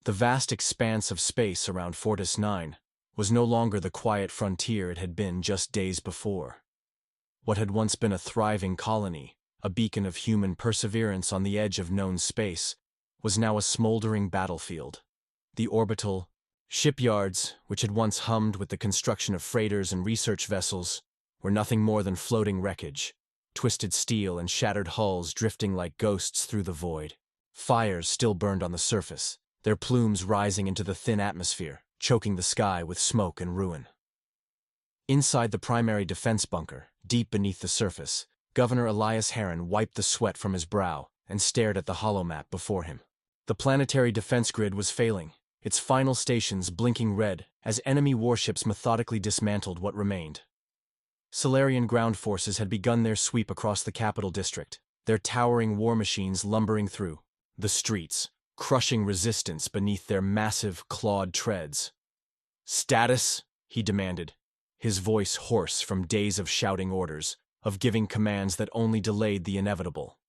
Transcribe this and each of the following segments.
The vast expanse of space around Fortis 9 was no longer the quiet frontier it had been just days before. What had once been a thriving colony, a beacon of human perseverance on the edge of known space, was now a smoldering battlefield. The orbital shipyards, which had once hummed with the construction of freighters and research vessels, were nothing more than floating wreckage, twisted steel and shattered hulls drifting like ghosts through the void. Fires still burned on the surface, their plumes rising into the thin atmosphere, choking the sky with smoke and ruin. Inside the primary defense bunker, deep beneath the surface, Governor Elias Heron wiped the sweat from his brow and stared at the holomap before him. The planetary defense grid was failing, its final stations blinking red as enemy warships methodically dismantled what remained. Solarian ground forces had begun their sweep across the capital district, their towering war machines lumbering through the streets, crushing resistance beneath their massive, clawed treads. "Status?" he demanded, his voice hoarse from days of shouting orders, of giving commands that only delayed the inevitable.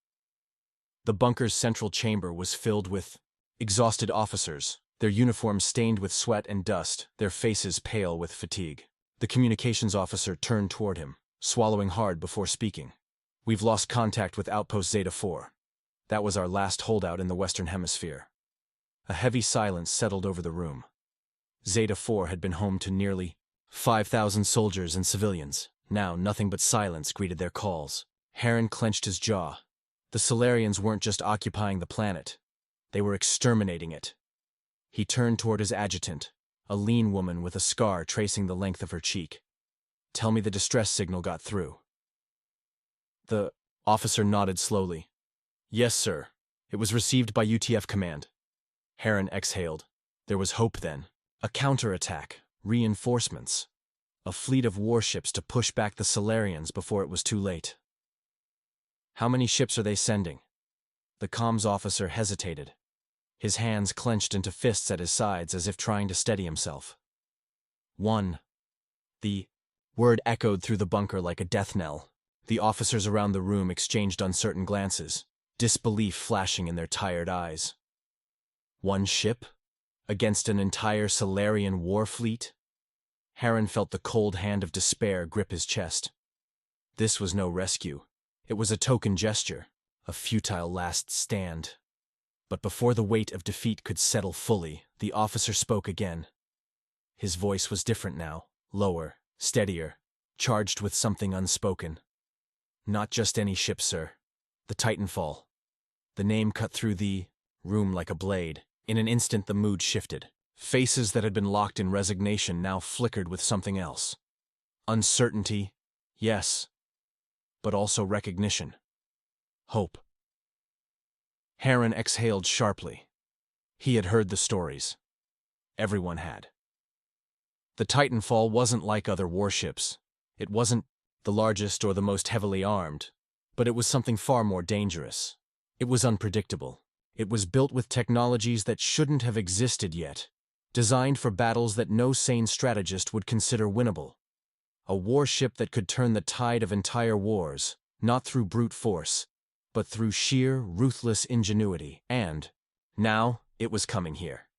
The bunker's central chamber was filled with exhausted officers, their uniforms stained with sweat and dust, their faces pale with fatigue. The communications officer turned toward him, swallowing hard before speaking. "We've lost contact with Outpost Zeta 4. That was our last holdout in the Western Hemisphere." A heavy silence settled over the room. Zeta 4 had been home to nearly 5,000 soldiers and civilians. Now nothing but silence greeted their calls. Heron clenched his jaw. The Solarians weren't just occupying the planet. They were exterminating it. He turned toward his adjutant, a lean woman with a scar tracing the length of her cheek. "Tell me the distress signal got through." The officer nodded slowly. "Yes, sir. It was received by UTF Command." Heron exhaled. There was hope then. A counterattack, reinforcements, a fleet of warships to push back the Solarians before it was too late. "How many ships are they sending?" The comms officer hesitated, his hands clenched into fists at his sides as if trying to steady himself. "One." The word echoed through the bunker like a death knell. The officers around the room exchanged uncertain glances, disbelief flashing in their tired eyes. One ship? Against an entire Solarian war fleet? Heron felt the cold hand of despair grip his chest. This was no rescue. It was a token gesture, a futile last stand. But before the weight of defeat could settle fully, the officer spoke again. His voice was different now, lower, steadier, charged with something unspoken. "Not just any ship, sir. The Titanfall." The name cut through the room like a blade. In an instant the mood shifted. Faces that had been locked in resignation now flickered with something else. Uncertainty, yes, but also recognition. Hope. Heron exhaled sharply. He had heard the stories. Everyone had. The Titanfall wasn't like other warships. It wasn't the largest or the most heavily armed, but it was something far more dangerous. It was unpredictable. It was built with technologies that shouldn't have existed yet, designed for battles that no sane strategist would consider winnable. A warship that could turn the tide of entire wars, not through brute force, but through sheer, ruthless ingenuity. And now it was coming here.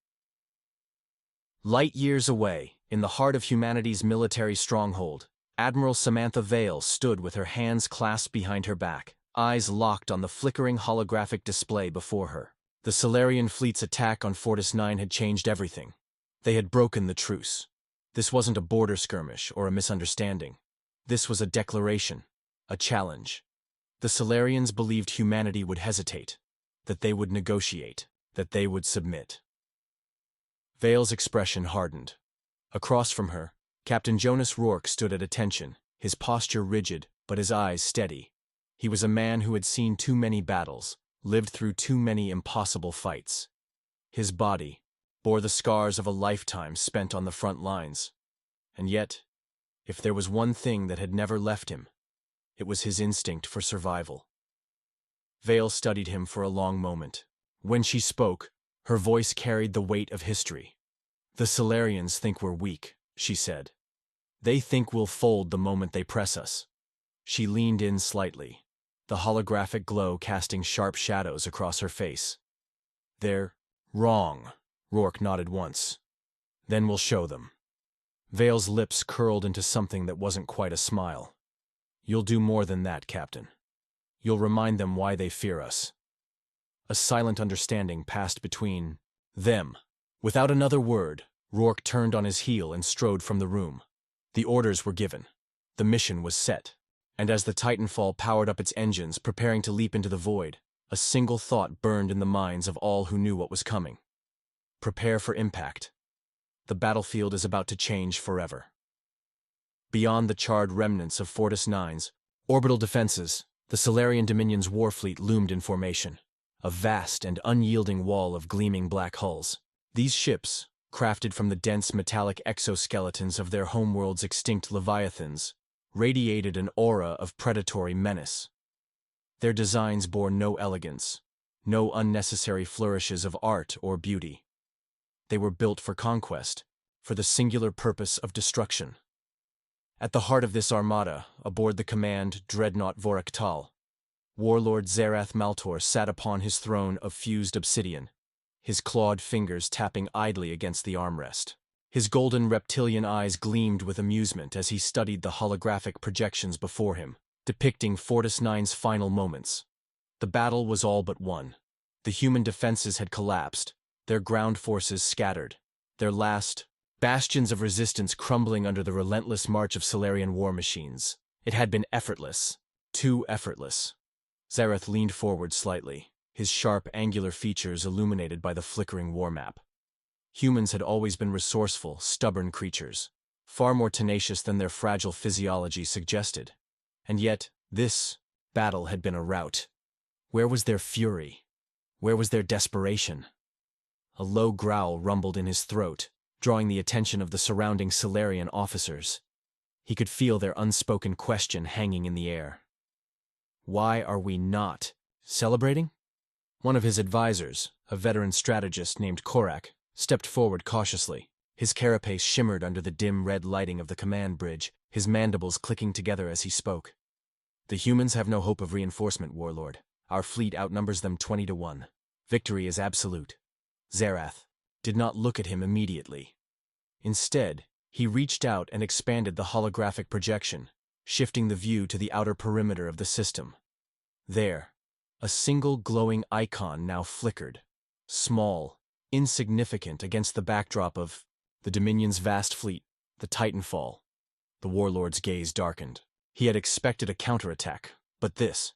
Light years away, in the heart of humanity's military stronghold, Admiral Samantha Vale stood with her hands clasped behind her back, eyes locked on the flickering holographic display before her. The Solarian fleet's attack on Fortis 9 had changed everything. They had broken the truce. This wasn't a border skirmish or a misunderstanding. This was a declaration, a challenge. The Solarians believed humanity would hesitate, that they would negotiate, that they would submit. Vale's expression hardened. Across from her, Captain Jonas Rourke stood at attention, his posture rigid, but his eyes steady. He was a man who had seen too many battles, lived through too many impossible fights. His body bore the scars of a lifetime spent on the front lines. And yet, if there was one thing that had never left him, it was his instinct for survival. Vale studied him for a long moment. When she spoke, her voice carried the weight of history. "The Solarians think we're weak," she said. "They think we'll fold the moment they press us." She leaned in slightly, the holographic glow casting sharp shadows across her face. "They're wrong," Rourke nodded once. Then we'll show them. Vale's lips curled into something that wasn't quite a smile. You'll do more than that, Captain. You'll remind them why they fear us. A silent understanding passed between them. Without another word, Rourke turned on his heel and strode from the room. The orders were given. The mission was set. And as the Titanfall powered up its engines, preparing to leap into the void, a single thought burned in the minds of all who knew what was coming. Prepare for impact. The battlefield is about to change forever. Beyond the charred remnants of Fortis 9's orbital defenses, the Solarian Dominion's warfleet loomed in formation, a vast and unyielding wall of gleaming black hulls. These ships, crafted from the dense metallic exoskeletons of their homeworld's extinct leviathans, radiated an aura of predatory menace. Their designs bore no elegance, no unnecessary flourishes of art or beauty. They were built for conquest, for the singular purpose of destruction. At the heart of this armada, aboard the command Dreadnought Voraktal, Warlord Zerath Maltor sat upon his throne of fused obsidian, his clawed fingers tapping idly against the armrest. His golden reptilian eyes gleamed with amusement as he studied the holographic projections before him, depicting Fortis 9's final moments. The battle was all but won. The human defenses had collapsed, their ground forces scattered, their last bastions of resistance crumbling under the relentless march of Solarian war machines. It had been effortless, too effortless. Zerath leaned forward slightly, his sharp, angular features illuminated by the flickering war map. Humans had always been resourceful, stubborn creatures, far more tenacious than their fragile physiology suggested. And yet, this battle had been a rout. Where was their fury? Where was their desperation? A low growl rumbled in his throat, drawing the attention of the surrounding Solarian officers. He could feel their unspoken question hanging in the air. Why are we not celebrating? One of his advisors, a veteran strategist named Korak, stepped forward cautiously. His carapace shimmered under the dim red lighting of the command bridge, his mandibles clicking together as he spoke. The humans have no hope of reinforcement, Warlord. Our fleet outnumbers them 20-1. Victory is absolute. Zerath did not look at him immediately. Instead, he reached out and expanded the holographic projection, shifting the view to the outer perimeter of the system. There, a single glowing icon now flickered, small, insignificant against the backdrop of the Dominion's vast fleet, the Titanfall. The Warlord's gaze darkened. He had expected a counterattack, but this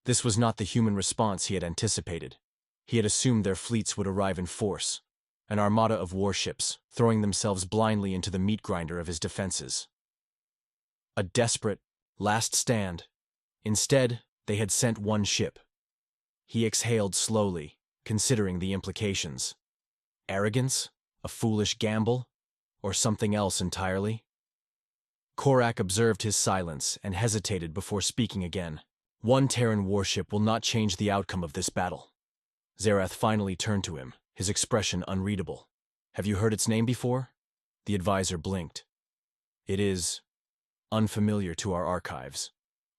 was not the human response he had anticipated. He had assumed their fleets would arrive in force, an armada of warships, throwing themselves blindly into the meat grinder of his defenses. A desperate, last stand. Instead, they had sent one ship. He exhaled slowly, considering the implications. Arrogance? A foolish gamble? Or something else entirely? Korak observed his silence and hesitated before speaking again. One Terran warship will not change the outcome of this battle. Zerath finally turned to him, his expression unreadable. Have you heard its name before? The advisor blinked. It is unfamiliar to our archives.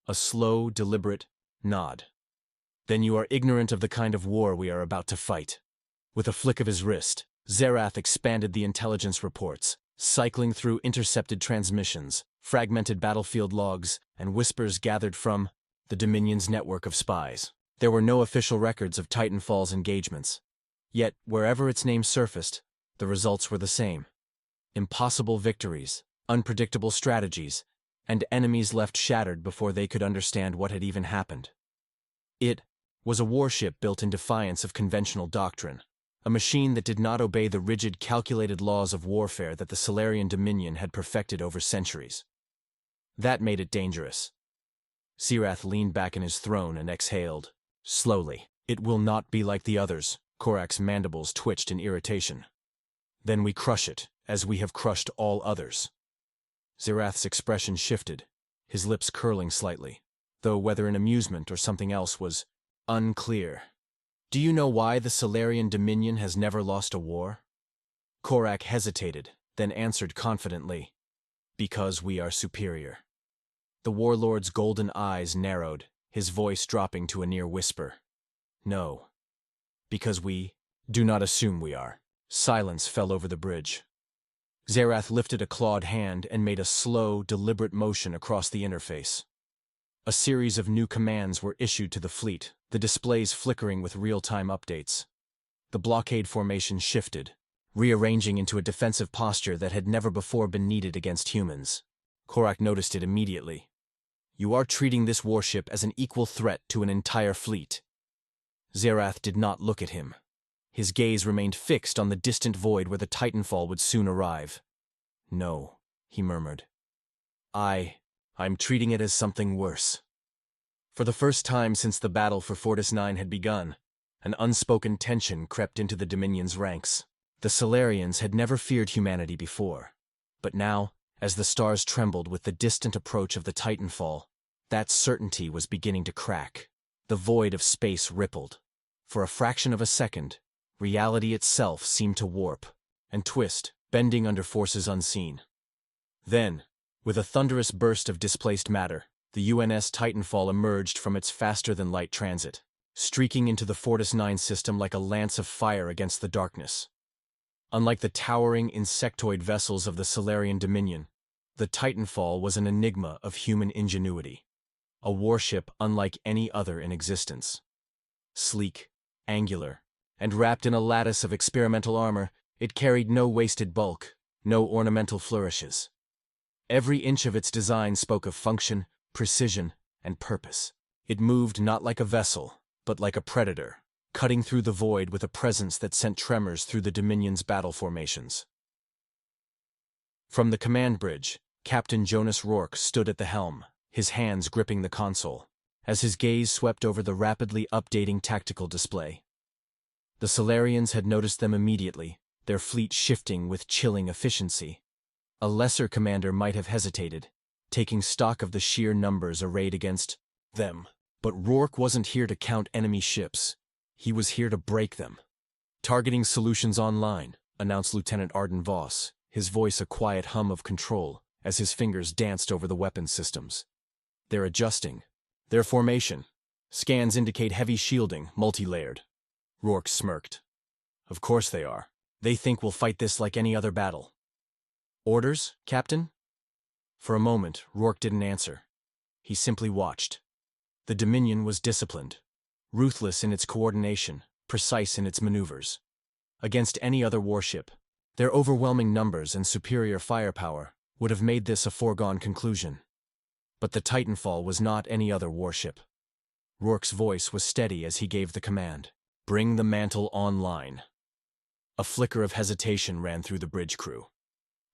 A slow, deliberate nod. Then you are ignorant of the kind of war we are about to fight. With a flick of his wrist, Zerath expanded the intelligence reports, cycling through intercepted transmissions, fragmented battlefield logs, and whispers gathered from the Dominion's network of spies. There were no official records of Titanfall's engagements. Yet, wherever its name surfaced, the results were the same. Impossible victories, unpredictable strategies, and enemies left shattered before they could understand what had even happened. It was a warship built in defiance of conventional doctrine, a machine that did not obey the rigid, calculated laws of warfare that the Solarian Dominion had perfected over centuries. That made it dangerous. Zerath leaned back in his throne and exhaled. Slowly. It will not be like the others. Korak's mandibles twitched in irritation. Then we crush it, as we have crushed all others. Zerath's expression shifted, his lips curling slightly, though whether in amusement or something else was unclear. Do you know why the Solarian Dominion has never lost a war? Korak hesitated, then answered confidently. Because we are superior. The warlord's golden eyes narrowed, his voice dropping to a near whisper. No. Because we do not assume we are. Silence fell over the bridge. Zerath lifted a clawed hand and made a slow, deliberate motion across the interface. A series of new commands were issued to the fleet, the displays flickering with real-time updates. The blockade formation shifted, rearranging into a defensive posture that had never before been needed against humans. Korak noticed it immediately. "You are treating this warship as an equal threat to an entire fleet." Zerath did not look at him. His gaze remained fixed on the distant void where the Titanfall would soon arrive. "No," he murmured. I'm treating it as something worse." For the first time since the battle for Fortis 9 had begun, an unspoken tension crept into the Dominion's ranks. The Solarians had never feared humanity before. But now, as the stars trembled with the distant approach of the Titanfall, that certainty was beginning to crack. The void of space rippled. For a fraction of a second, reality itself seemed to warp and twist, bending under forces unseen. Then, with a thunderous burst of displaced matter, the UNS Titanfall emerged from its faster-than-light transit, streaking into the Fortis 9 system like a lance of fire against the darkness. Unlike the towering insectoid vessels of the Solarian Dominion, the Titanfall was an enigma of human ingenuity, a warship unlike any other in existence. Sleek, angular, and wrapped in a lattice of experimental armor, it carried no wasted bulk, no ornamental flourishes. Every inch of its design spoke of function, precision, and purpose. It moved not like a vessel, but like a predator, cutting through the void with a presence that sent tremors through the Dominion's battle formations. From the command bridge, Captain Jonas Rourke stood at the helm, his hands gripping the console, as his gaze swept over the rapidly updating tactical display. The Solarians had noticed them immediately, their fleet shifting with chilling efficiency. A lesser commander might have hesitated, taking stock of the sheer numbers arrayed against them. But Rourke wasn't here to count enemy ships. He was here to break them. "Targeting solutions online," announced Lieutenant Arden Voss, his voice a quiet hum of control as his fingers danced over the weapons systems. "They're adjusting. Their formation. Scans indicate heavy shielding, multi-layered." Rourke smirked. "Of course they are. They think we'll fight this like any other battle." "Orders, Captain?" For a moment, Rourke didn't answer. He simply watched. The Dominion was disciplined, ruthless in its coordination, precise in its maneuvers. Against any other warship, their overwhelming numbers and superior firepower would have made this a foregone conclusion. But the Titanfall was not any other warship. Rourke's voice was steady as he gave the command, "Bring the mantle online." A flicker of hesitation ran through the bridge crew.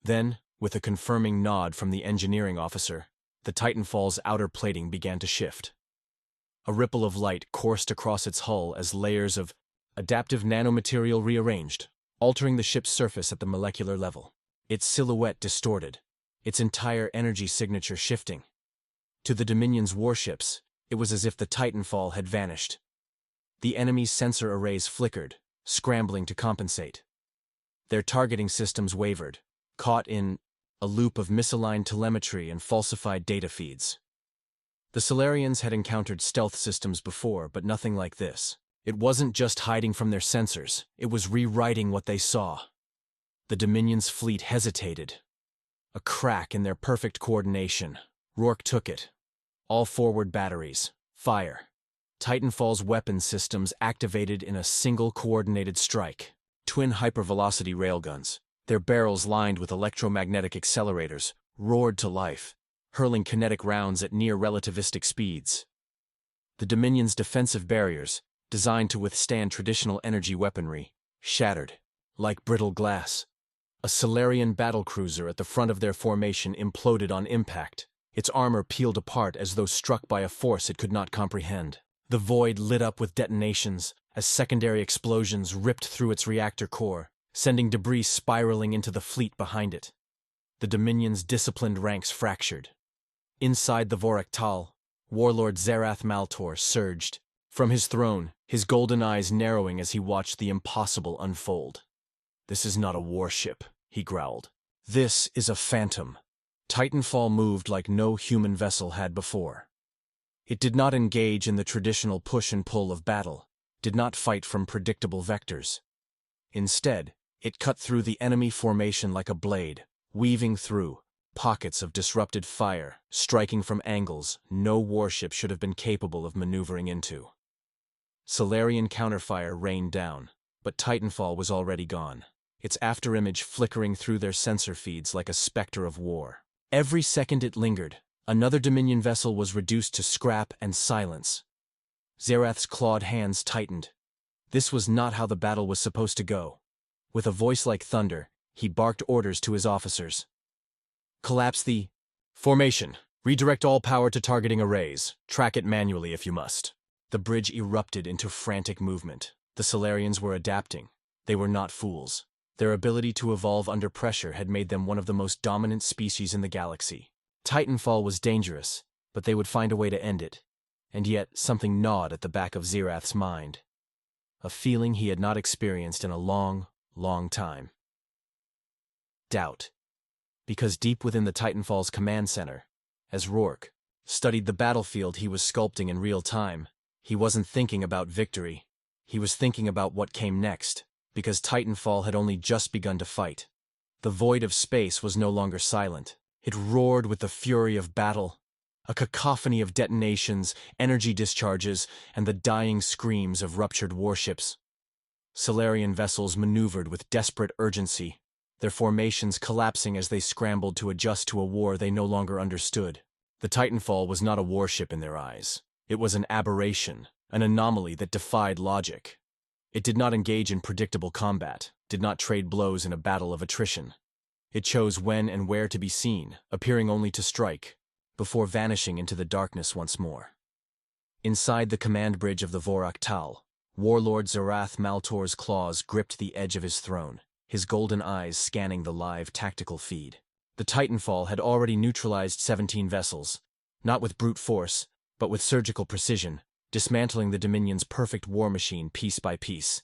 Then, with a confirming nod from the engineering officer, the Titanfall's outer plating began to shift. A ripple of light coursed across its hull as layers of adaptive nanomaterial rearranged, altering the ship's surface at the molecular level. Its silhouette distorted, its entire energy signature shifting. To the Dominion's warships, it was as if the Titanfall had vanished. The enemy's sensor arrays flickered, scrambling to compensate. Their targeting systems wavered, caught in a loop of misaligned telemetry and falsified data feeds. The Solarians had encountered stealth systems before, but nothing like this. It wasn't just hiding from their sensors, it was rewriting what they saw. The Dominion's fleet hesitated. A crack in their perfect coordination. Rourke took it. All forward batteries. Fire. Titanfall's weapons systems activated in a single coordinated strike. Twin hypervelocity railguns, their barrels lined with electromagnetic accelerators, roared to life, hurling kinetic rounds at near-relativistic speeds. The Dominion's defensive barriers, designed to withstand traditional energy weaponry, shattered, like brittle glass. A Solarian battlecruiser at the front of their formation imploded on impact, its armor peeled apart as though struck by a force it could not comprehend. The void lit up with detonations as secondary explosions ripped through its reactor core, sending debris spiraling into the fleet behind it. The Dominion's disciplined ranks fractured. Inside the Vorak Tal, Warlord Zerath Maltor surged. From his throne, his golden eyes narrowing as he watched the impossible unfold. "This is not a warship," he growled. "This is a phantom." Titanfall moved like no human vessel had before. It did not engage in the traditional push and pull of battle, did not fight from predictable vectors. Instead, It cut through the enemy formation like a blade, weaving through pockets of disrupted fire, striking from angles no warship should have been capable of maneuvering into. Solarian counterfire rained down, but Titanfall was already gone, its afterimage flickering through their sensor feeds like a specter of war. Every second it lingered, another Dominion vessel was reduced to scrap and silence. Zerath's clawed hands tightened. This was not how the battle was supposed to go. With a voice like thunder, he barked orders to his officers. Collapse the formation. Redirect all power to targeting arrays. Track it manually if you must. The bridge erupted into frantic movement. The Solarians were adapting. They were not fools. Their ability to evolve under pressure had made them one of the most dominant species in the galaxy. Titanfall was dangerous, but they would find a way to end it. And yet, something gnawed at the back of Zerath's mind. A feeling he had not experienced in a long, long time. Doubt. Because deep within the Titanfall's command center, as Rourke studied the battlefield he was sculpting in real time, he wasn't thinking about victory. He was thinking about what came next, because Titanfall had only just begun to fight. The void of space was no longer silent. It roared with the fury of battle, a cacophony of detonations, energy discharges, and the dying screams of ruptured warships. Solarian vessels maneuvered with desperate urgency, their formations collapsing as they scrambled to adjust to a war they no longer understood. The Titanfall was not a warship in their eyes. It was an aberration, an anomaly that defied logic. It did not engage in predictable combat, did not trade blows in a battle of attrition. It chose when and where to be seen, appearing only to strike, before vanishing into the darkness once more. Inside the command bridge of the Vorak Tal, Warlord Zerath Maltor's claws gripped the edge of his throne, his golden eyes scanning the live tactical feed. The Titanfall had already neutralized 17 vessels, not with brute force, but with surgical precision, dismantling the Dominion's perfect war machine piece by piece.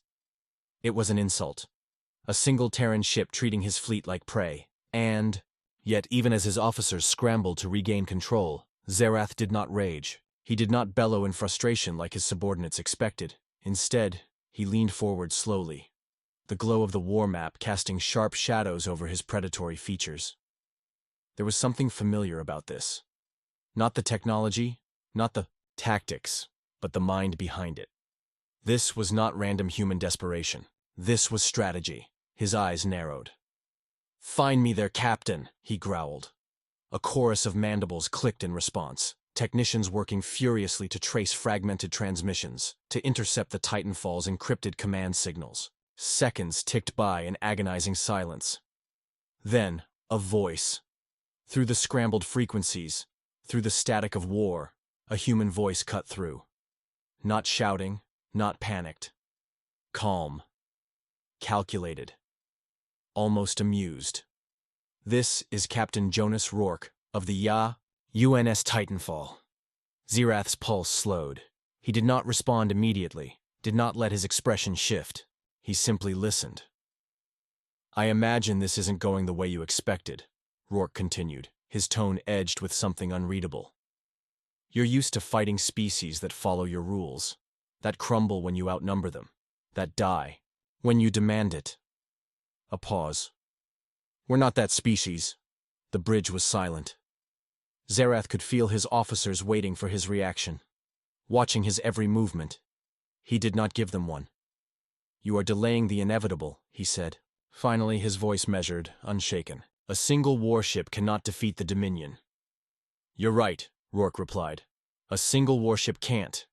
It was an insult. A single Terran ship treating his fleet like prey, and, yet even as his officers scrambled to regain control, Zerath did not rage. He did not bellow in frustration like his subordinates expected. Instead, he leaned forward slowly, the glow of the war map casting sharp shadows over his predatory features. There was something familiar about this. Not the technology, not the tactics, but the mind behind it. This was not random human desperation. This was strategy. His eyes narrowed. "Find me their captain," he growled. A chorus of mandibles clicked in response, technicians working furiously to trace fragmented transmissions, to intercept the Titanfall's encrypted command signals. Seconds ticked by in agonizing silence. Then, a voice. Through the scrambled frequencies, through the static of war, a human voice cut through. Not shouting, not panicked. Calm. Calculated. Almost amused. "This is Captain Jonas Rourke of the UNS Titanfall." Zerath's pulse slowed. He did not respond immediately, did not let his expression shift. He simply listened. "I imagine this isn't going the way you expected," Rourke continued, his tone edged with something unreadable. "You're used to fighting species that follow your rules, that crumble when you outnumber them, that die when you demand it." A pause. "We're not that species." The bridge was silent. Zerath could feel his officers waiting for his reaction, watching his every movement. He did not give them one. "You are delaying the inevitable," he said. Finally, his voice measured, unshaken. "A single warship cannot defeat the Dominion." "You're right," Rourke replied. "A single warship can't.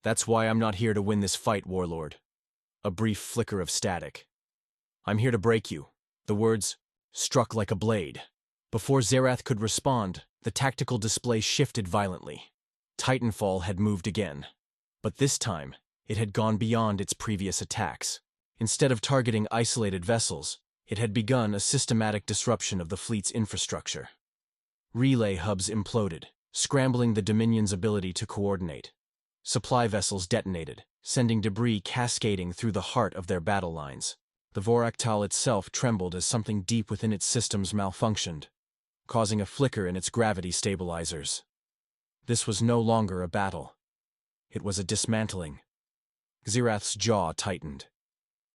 That's why I'm not here to win this fight, Warlord." A brief flicker of static. "I'm here to break you." The words struck like a blade. Before Zerath could respond, the tactical display shifted violently. Titanfall had moved again. But this time, it had gone beyond its previous attacks. Instead of targeting isolated vessels, it had begun a systematic disruption of the fleet's infrastructure. Relay hubs imploded, scrambling the Dominion's ability to coordinate. Supply vessels detonated, sending debris cascading through the heart of their battle lines. The Vorak Tal itself trembled as something deep within its systems malfunctioned, causing a flicker in its gravity stabilizers. This was no longer a battle. It was a dismantling. Zerath's jaw tightened.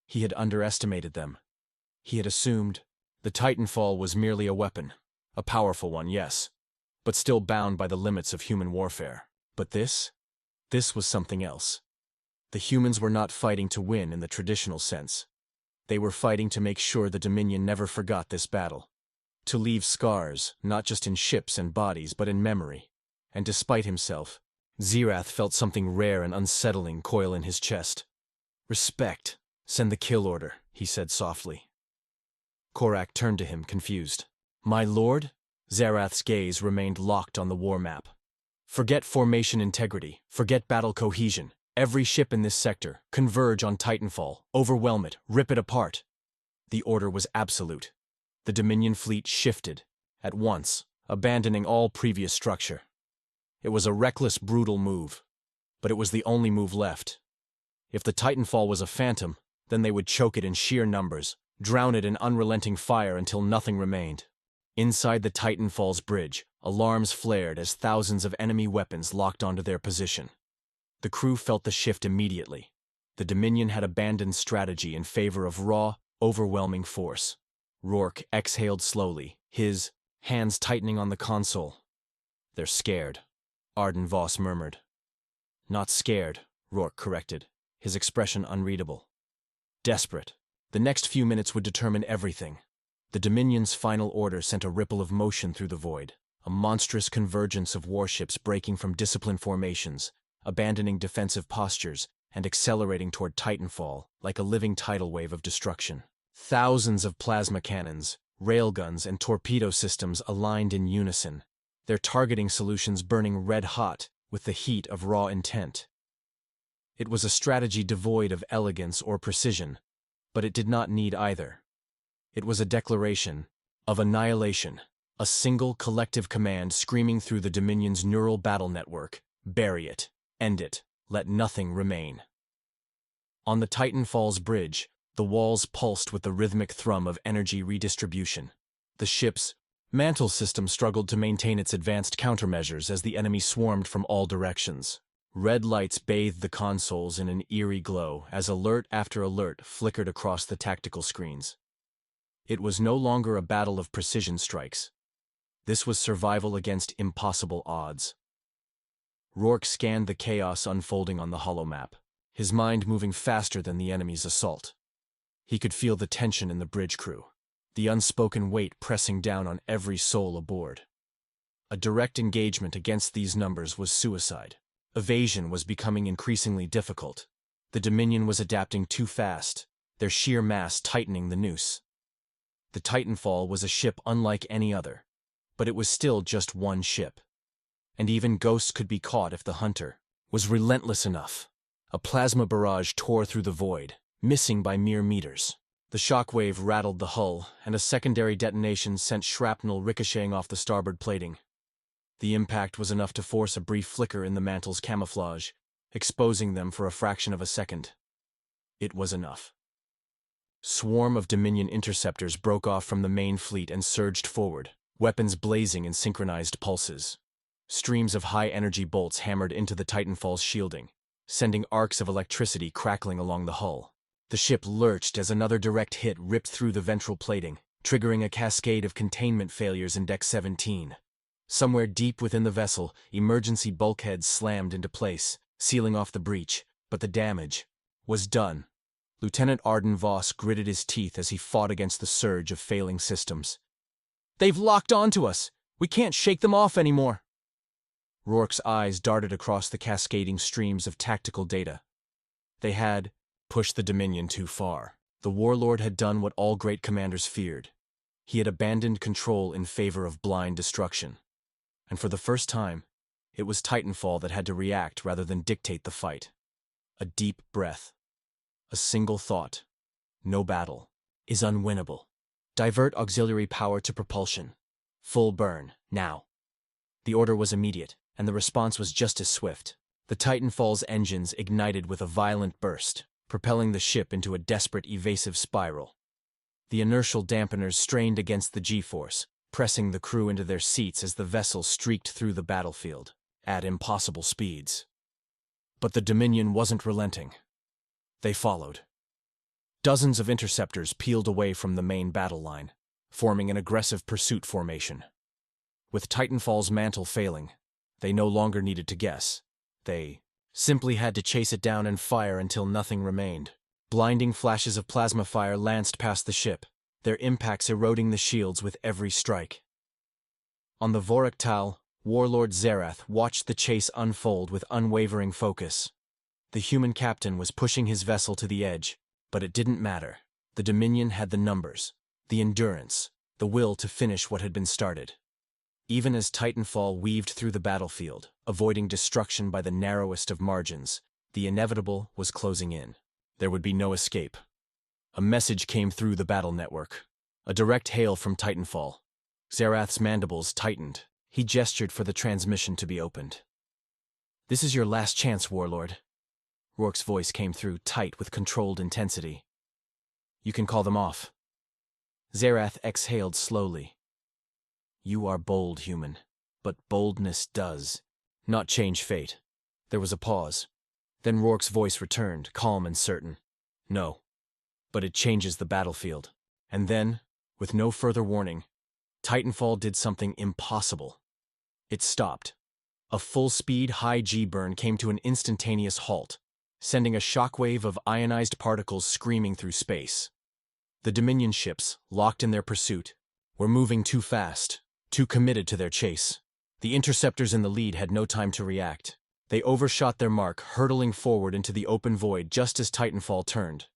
He had underestimated them. He had assumed the Titanfall was merely a weapon, a powerful one, yes, but still bound by the limits of human warfare. But this was something else. The humans were not fighting to win in the traditional sense. They were fighting to make sure the Dominion never forgot this battle. To leave scars, not just in ships and bodies, but in memory. And despite himself, Xerath felt something rare and unsettling coil in his chest. "Respect. Send the kill order," he said softly. Korak turned to him, confused. "My lord?" Xerath's gaze remained locked on the war map. "Forget formation integrity. Forget battle cohesion. Every ship in this sector, converge on Titanfall. Overwhelm it. Rip it apart." The order was absolute. The Dominion fleet shifted, at once, abandoning all previous structure. It was a reckless, brutal move, but it was the only move left. If the Titanfall was a phantom, then they would choke it in sheer numbers, drown it in unrelenting fire until nothing remained. Inside the Titanfall's bridge, alarms flared as thousands of enemy weapons locked onto their position. The crew felt the shift immediately. The Dominion had abandoned strategy in favor of raw, overwhelming force. Rourke exhaled slowly, his hands tightening on the console. "They're scared," Arden Voss murmured. "Not scared," Rourke corrected, his expression unreadable. "Desperate." The next few minutes would determine everything. The Dominion's final order sent a ripple of motion through the void, a monstrous convergence of warships breaking from disciplined formations, abandoning defensive postures, and accelerating toward Titanfall like a living tidal wave of destruction. Thousands of plasma cannons, railguns, and torpedo systems aligned in unison, their targeting solutions burning red-hot with the heat of raw intent. It was a strategy devoid of elegance or precision, but it did not need either. It was a declaration of annihilation, a single collective command screaming through the Dominion's neural battle network: bury it, end it, let nothing remain. On the Titanfall's bridge, the walls pulsed with the rhythmic thrum of energy redistribution. The ship's mantle system struggled to maintain its advanced countermeasures as the enemy swarmed from all directions. Red lights bathed the consoles in an eerie glow as alert after alert flickered across the tactical screens. It was no longer a battle of precision strikes. This was survival against impossible odds. Rourke scanned the chaos unfolding on the holomap, his mind moving faster than the enemy's assault. He could feel the tension in the bridge crew, the unspoken weight pressing down on every soul aboard. A direct engagement against these numbers was suicide. Evasion was becoming increasingly difficult. The Dominion was adapting too fast, their sheer mass tightening the noose. The Titanfall was a ship unlike any other, but it was still just one ship. And even ghosts could be caught if the hunter was relentless enough. A plasma barrage tore through the void, missing by mere meters. The shockwave rattled the hull, and a secondary detonation sent shrapnel ricocheting off the starboard plating. The impact was enough to force a brief flicker in the mantle's camouflage, exposing them for a fraction of a second. It was enough. Swarm of Dominion interceptors broke off from the main fleet and surged forward, weapons blazing in synchronized pulses. Streams of high-energy bolts hammered into the Titanfall's shielding, sending arcs of electricity crackling along the hull. The ship lurched as another direct hit ripped through the ventral plating, triggering a cascade of containment failures in Deck 17. Somewhere deep within the vessel, emergency bulkheads slammed into place, sealing off the breach, but the damage was done. Lieutenant Arden Voss gritted his teeth as he fought against the surge of failing systems. "They've locked onto us! We can't shake them off anymore!" Rourke's eyes darted across the cascading streams of tactical data. They had pushed the Dominion too far. The warlord had done what all great commanders feared. He had abandoned control in favor of blind destruction. And for the first time, it was Titanfall that had to react rather than dictate the fight. A deep breath. A single thought. No battle is unwinnable. Divert auxiliary power to propulsion. Full burn, now. The order was immediate, and the response was just as swift. The Titanfall's engines ignited with a violent burst, propelling the ship into a desperate evasive spiral. The inertial dampeners strained against the G-force, pressing the crew into their seats as the vessel streaked through the battlefield, at impossible speeds. But the Dominion wasn't relenting. They followed. Dozens of interceptors peeled away from the main battle line, forming an aggressive pursuit formation. With Titanfall's mantle failing, they no longer needed to guess. They simply had to chase it down and fire until nothing remained. Blinding flashes of plasma fire lanced past the ship, their impacts eroding the shields with every strike. On the Voraktal, Warlord Zerath watched the chase unfold with unwavering focus. The human captain was pushing his vessel to the edge, but it didn't matter. The Dominion had the numbers, the endurance, the will to finish what had been started. Even as Titanfall weaved through the battlefield, avoiding destruction by the narrowest of margins, the inevitable was closing in. There would be no escape. A message came through the battle network. A direct hail from Titanfall. Zerath's mandibles tightened. He gestured for the transmission to be opened. "This is your last chance, Warlord." Rourke's voice came through, tight with controlled intensity. "You can call them off." Zerath exhaled slowly. "You are bold, human, but boldness does not change fate." There was a pause. Then Rourke's voice returned, calm and certain. "No, but it changes the battlefield." And then, with no further warning, Titanfall did something impossible. It stopped. A full-speed, high-G burn came to an instantaneous halt, sending a shockwave of ionized particles screaming through space. The Dominion ships, locked in their pursuit, were moving too fast, too committed to their chase. The interceptors in the lead had no time to react. They overshot their mark, hurtling forward into the open void just as Titanfall turned.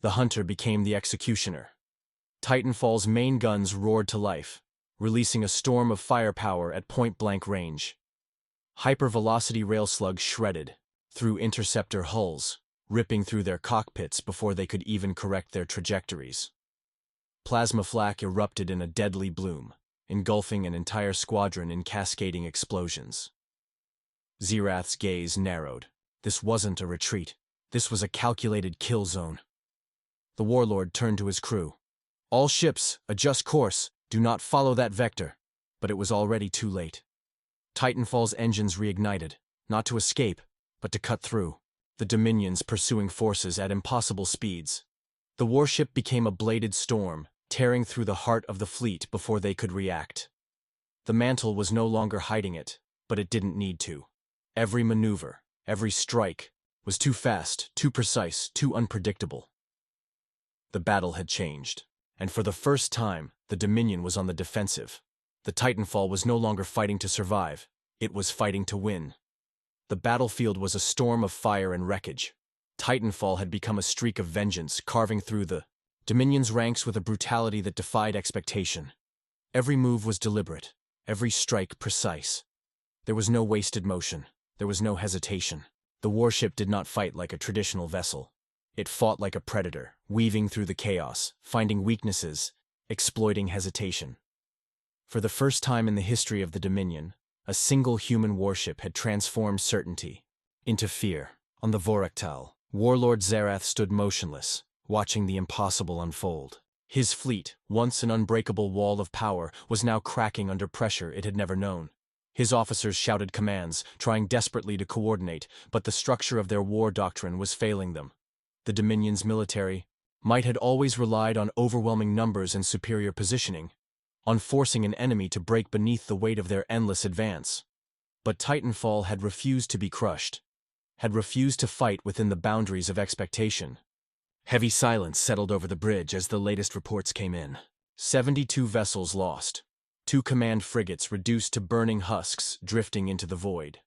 The hunter became the executioner. Titanfall's main guns roared to life, releasing a storm of firepower at point-blank range. Hypervelocity rail slugs shredded through interceptor hulls, ripping through their cockpits before they could even correct their trajectories. Plasma flak erupted in a deadly bloom, engulfing an entire squadron in cascading explosions. Zerath's gaze narrowed. This wasn't a retreat. This was a calculated kill zone. The Warlord turned to his crew. "All ships, adjust course. Do not follow that vector." But it was already too late. Titanfall's engines reignited, not to escape, but to cut through. The Dominions pursuing forces at impossible speeds. The warship became a bladed storm, tearing through the heart of the fleet before they could react. The mantle was no longer hiding it, but it didn't need to. Every maneuver, every strike, was too fast, too precise, too unpredictable. The battle had changed, and for the first time, the Dominion was on the defensive. The Titanfall was no longer fighting to survive, it was fighting to win. The battlefield was a storm of fire and wreckage. Titanfall had become a streak of vengeance, carving through the Dominion's ranks with a brutality that defied expectation. Every move was deliberate, every strike precise. There was no wasted motion, there was no hesitation. The warship did not fight like a traditional vessel. It fought like a predator, weaving through the chaos, finding weaknesses, exploiting hesitation. For the first time in the history of the Dominion, a single human warship had transformed certainty into fear. On the Voraktal, Warlord Zerath stood motionless, watching the impossible unfold. His fleet, once an unbreakable wall of power, was now cracking under pressure it had never known. His officers shouted commands, trying desperately to coordinate, but the structure of their war doctrine was failing them. The Dominion's military might had always relied on overwhelming numbers and superior positioning, on forcing an enemy to break beneath the weight of their endless advance. But Titanfall had refused to be crushed, had refused to fight within the boundaries of expectation. Heavy silence settled over the bridge as the latest reports came in. 72 vessels lost. 2 command frigates reduced to burning husks drifting into the void.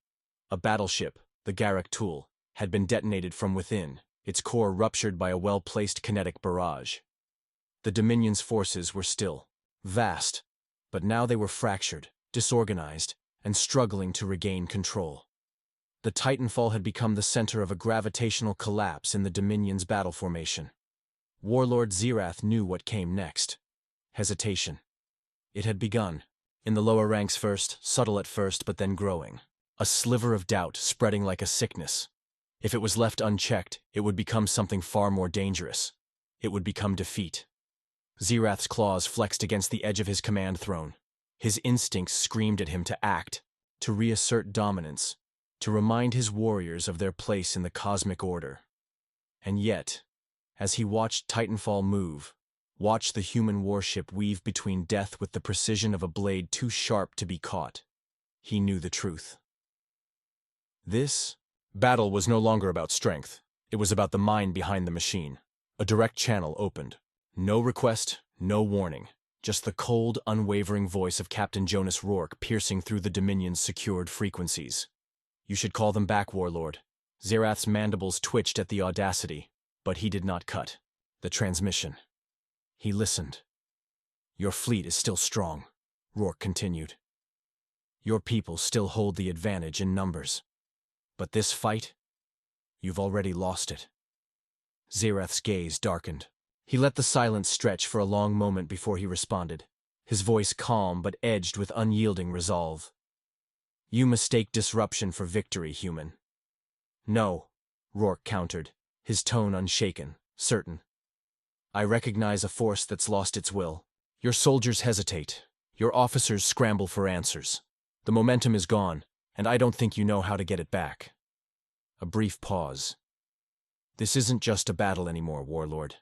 A battleship, the Garak Tool, had been detonated from within, its core ruptured by a well-placed kinetic barrage. The Dominion's forces were still vast, but now they were fractured, disorganized, and struggling to regain control. The Titanfall had become the center of a gravitational collapse in the Dominion's battle formation. Warlord Zerath knew what came next. Hesitation. It had begun. In the lower ranks first, subtle at first, but then growing. A sliver of doubt spreading like a sickness. If it was left unchecked, it would become something far more dangerous. It would become defeat. Zerath's claws flexed against the edge of his command throne. His instincts screamed at him to act, to reassert dominance, to remind his warriors of their place in the cosmic order. And yet, As he watched Titanfall move, watched the human warship weave between death with the precision of a blade too sharp to be caught, he knew the truth. This battle was no longer about strength. It was about the mind behind the machine. A direct channel opened. No request, no warning. Just the cold, unwavering voice of Captain Jonas Rourke piercing through the Dominion's secured frequencies. You should call them back, Warlord. Zerath's mandibles twitched at the audacity, but he did not cut the transmission. He listened. Your fleet is still strong, Rourke continued. Your people still hold the advantage in numbers. But this fight, you've already lost it. Zerath's gaze darkened. He let the silence stretch for a long moment before he responded, his voice calm but edged with unyielding resolve. You mistake disruption for victory, human. No, Rourke countered, his tone unshaken, certain. I recognize a force that's lost its will. Your soldiers hesitate. Your officers scramble for answers. The momentum is gone, and I don't think you know how to get it back. A brief pause. This isn't just a battle anymore, Warlord.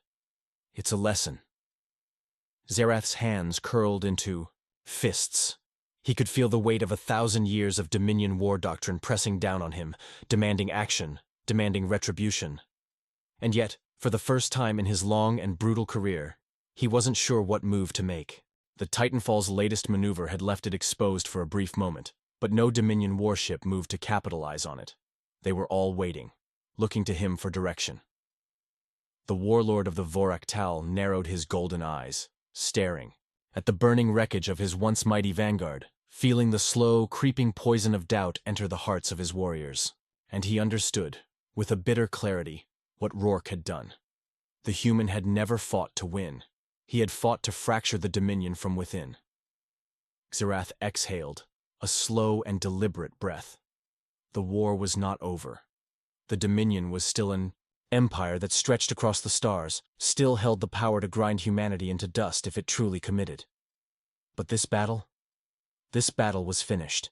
It's a lesson. Zerath's hands curled into fists. He could feel the weight of 1,000 years of Dominion war doctrine pressing down on him, demanding action, demanding retribution. And yet, for the first time in his long and brutal career, he wasn't sure what move to make. The Titanfall's latest maneuver had left it exposed for a brief moment, but no Dominion warship moved to capitalize on it. They were all waiting, looking to him for direction. The warlord of the Vorak Tal narrowed his golden eyes, staring at the burning wreckage of his once mighty vanguard, feeling the slow, creeping poison of doubt enter the hearts of his warriors. And he understood, with a bitter clarity, what Rourke had done. The human had never fought to win. He had fought to fracture the Dominion from within. Zerath exhaled, a slow and deliberate breath. The war was not over. The Dominion was still an empire that stretched across the stars, still held the power to grind humanity into dust if it truly committed. But this battle was finished.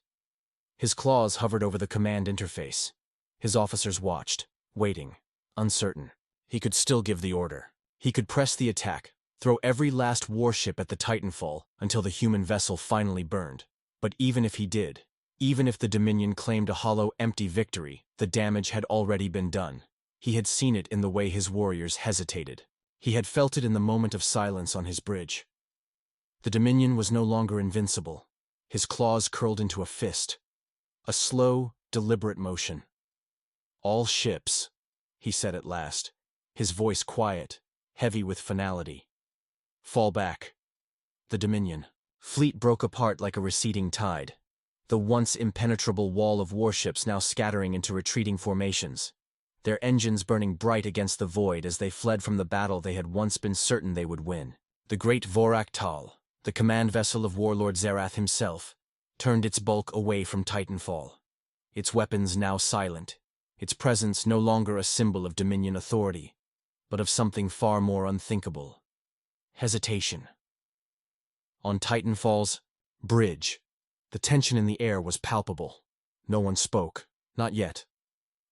His claws hovered over the command interface. His officers watched, waiting, uncertain. He could still give the order. He could press the attack, throw every last warship at the Titanfall until the human vessel finally burned. But even if he did, even if the Dominion claimed a hollow, empty victory, the damage had already been done. He had seen it in the way his warriors hesitated. He had felt it in the moment of silence on his bridge. The Dominion was no longer invincible. His claws curled into a fist. A slow, deliberate motion. All ships, he said at last, his voice quiet, heavy with finality. Fall back. The Dominion. Fleet broke apart like a receding tide. The once impenetrable wall of warships now scattering into retreating formations. Their engines burning bright against the void as they fled from the battle they had once been certain they would win. The great Vorak Tal, the command vessel of Warlord Zerath himself, turned its bulk away from Titanfall. Its weapons now silent, its presence no longer a symbol of Dominion authority, but of something far more unthinkable. Hesitation. On Titanfall's bridge, the tension in the air was palpable. No one spoke, not yet.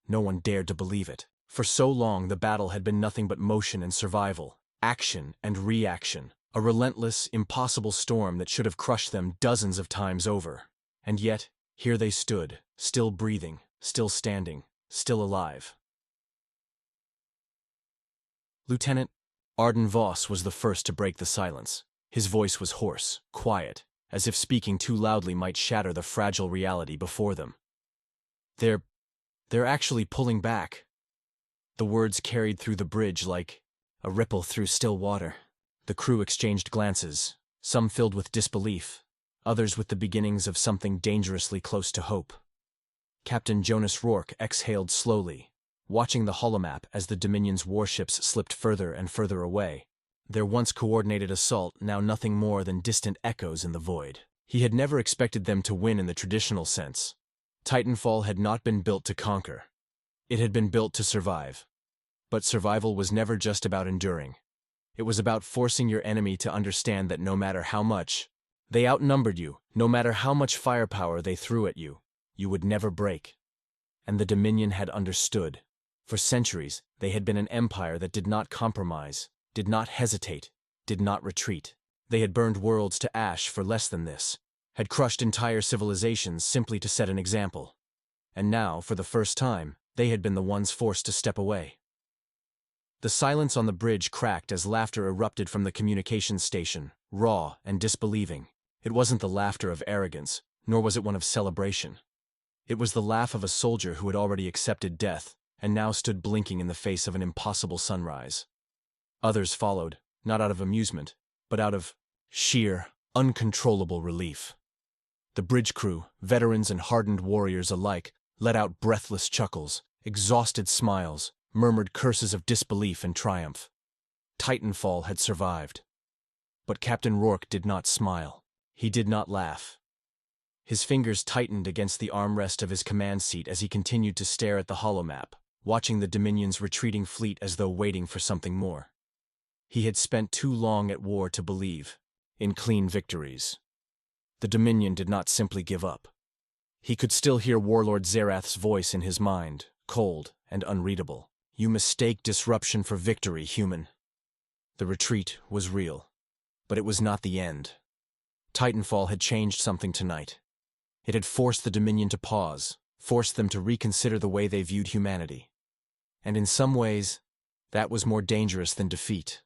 No one dared to believe it. For so long the battle had been nothing but motion and survival, action and reaction, a relentless, impossible storm that should have crushed them dozens of times over. And yet, here they stood, still breathing, still standing, still alive. Lieutenant Arden Voss was the first to break the silence. His voice was hoarse, quiet, as if speaking too loudly might shatter the fragile reality before them. They're actually pulling back. The words carried through the bridge like a ripple through still water. The crew exchanged glances, some filled with disbelief, others with the beginnings of something dangerously close to hope. Captain Jonas Rourke exhaled slowly, watching the holomap as the Dominion's warships slipped further and further away. Their once coordinated assault now nothing more than distant echoes in the void. He had never expected them to win in the traditional sense. Titanfall had not been built to conquer. It had been built to survive. But survival was never just about enduring. It was about forcing your enemy to understand that no matter how much they outnumbered you, no matter how much firepower they threw at you, you would never break. And the Dominion had understood. For centuries, they had been an empire that did not compromise, did not hesitate, did not retreat. They had burned worlds to ash for less than this, had crushed entire civilizations simply to set an example. And now, for the first time, they had been the ones forced to step away. The silence on the bridge cracked as laughter erupted from the communications station, raw and disbelieving. It wasn't the laughter of arrogance, nor was it one of celebration. It was the laugh of a soldier who had already accepted death, and now stood blinking in the face of an impossible sunrise. Others followed, not out of amusement, but out of sheer, uncontrollable relief. The bridge crew, veterans and hardened warriors alike, let out breathless chuckles, exhausted smiles, murmured curses of disbelief and triumph. Titanfall had survived. But Captain Rourke did not smile. He did not laugh. His fingers tightened against the armrest of his command seat as he continued to stare at the holomap, watching the Dominion's retreating fleet as though waiting for something more. He had spent too long at war to believe in clean victories. The Dominion did not simply give up. He could still hear Warlord Zerath's voice in his mind, cold and unreadable. "You mistake disruption for victory, human." The retreat was real, but it was not the end. Titanfall had changed something tonight. It had forced the Dominion to pause, forced them to reconsider the way they viewed humanity. And in some ways, that was more dangerous than defeat.